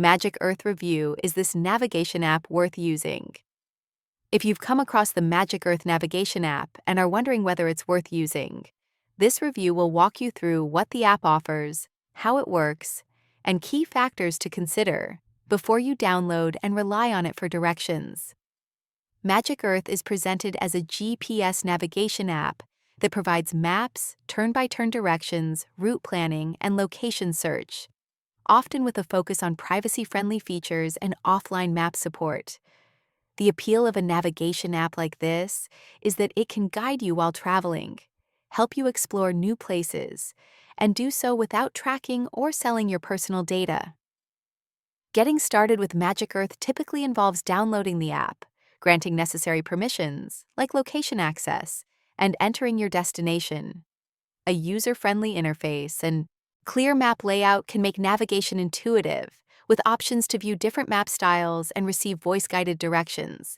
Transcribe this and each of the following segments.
Magic Earth Review is this navigation app worth using. If you've come across the Magic Earth navigation app and are wondering whether it's worth using, this review will walk you through what the app offers, how it works, and key factors to consider before you download and rely on it for directions. Magic Earth is presented as a GPS navigation app that provides maps, turn-by-turn directions, route planning, and location search, often with a focus on privacy-friendly features and offline map support. The appeal of a navigation app like this is that it can guide you while traveling, help you explore new places, and do so without tracking or selling your personal data. Getting started with Magic Earth typically involves downloading the app, granting necessary permissions, like location access, and entering your destination. A user-friendly interface and clear map layout can make navigation intuitive, with options to view different map styles and receive voice-guided directions.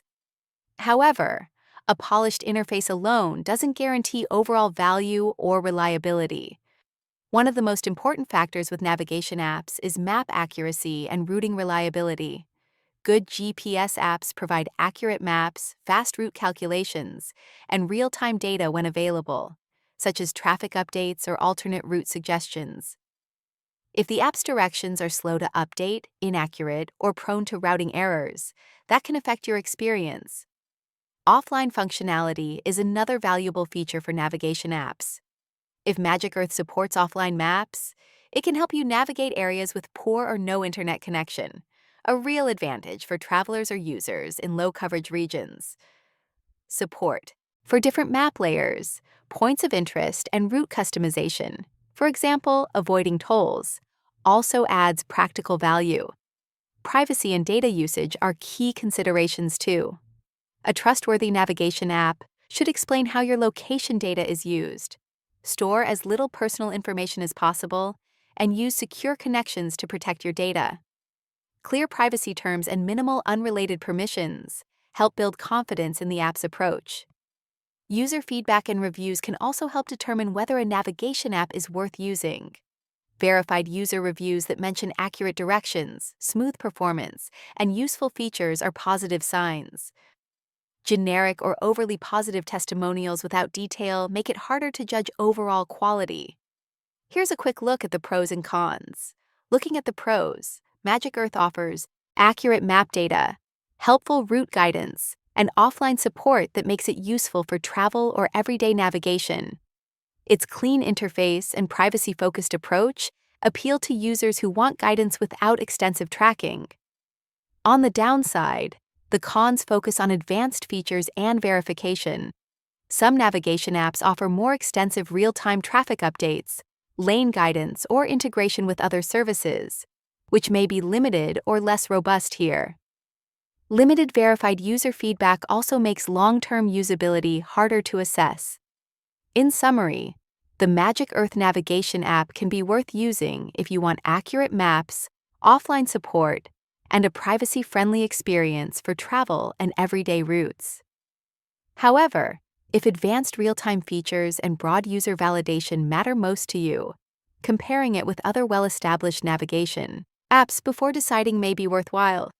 However, a polished interface alone doesn't guarantee overall value or reliability. One of the most important factors with navigation apps is map accuracy and routing reliability. Good GPS apps provide accurate maps, fast route calculations, and real-time data when available, such as traffic updates or alternate route suggestions. If the app's directions are slow to update, inaccurate, or prone to routing errors, that can affect your experience. Offline functionality is another valuable feature for navigation apps. If Magic Earth supports offline maps, it can help you navigate areas with poor or no internet connection, a real advantage for travelers or users in low-coverage regions. Support for different map layers, points of interest, and route customization, for example, avoiding tolls, also adds practical value. Privacy and data usage are key considerations too. A trustworthy navigation app should explain how your location data is used, store as little personal information as possible, and use secure connections to protect your data. Clear privacy terms and minimal unrelated permissions help build confidence in the app's approach. User feedback and reviews can also help determine whether a navigation app is worth using. Verified user reviews that mention accurate directions, smooth performance, and useful features are positive signs. Generic or overly positive testimonials without detail make it harder to judge overall quality. Here's a quick look at the pros and cons. Looking at the pros, Magic Earth offers accurate map data, helpful route guidance, and offline support that makes it useful for travel or everyday navigation. Its clean interface and privacy-focused approach appeal to users who want guidance without extensive tracking. On the downside, the cons focus on advanced features and verification. Some navigation apps offer more extensive real-time traffic updates, lane guidance, or integration with other services, which may be limited or less robust here. Limited verified user feedback also makes long-term usability harder to assess. In summary, the Magic Earth navigation app can be worth using if you want accurate maps, offline support, and a privacy-friendly experience for travel and everyday routes. However, if advanced real-time features and broad user validation matter most to you, comparing it with other well-established navigation apps before deciding may be worthwhile.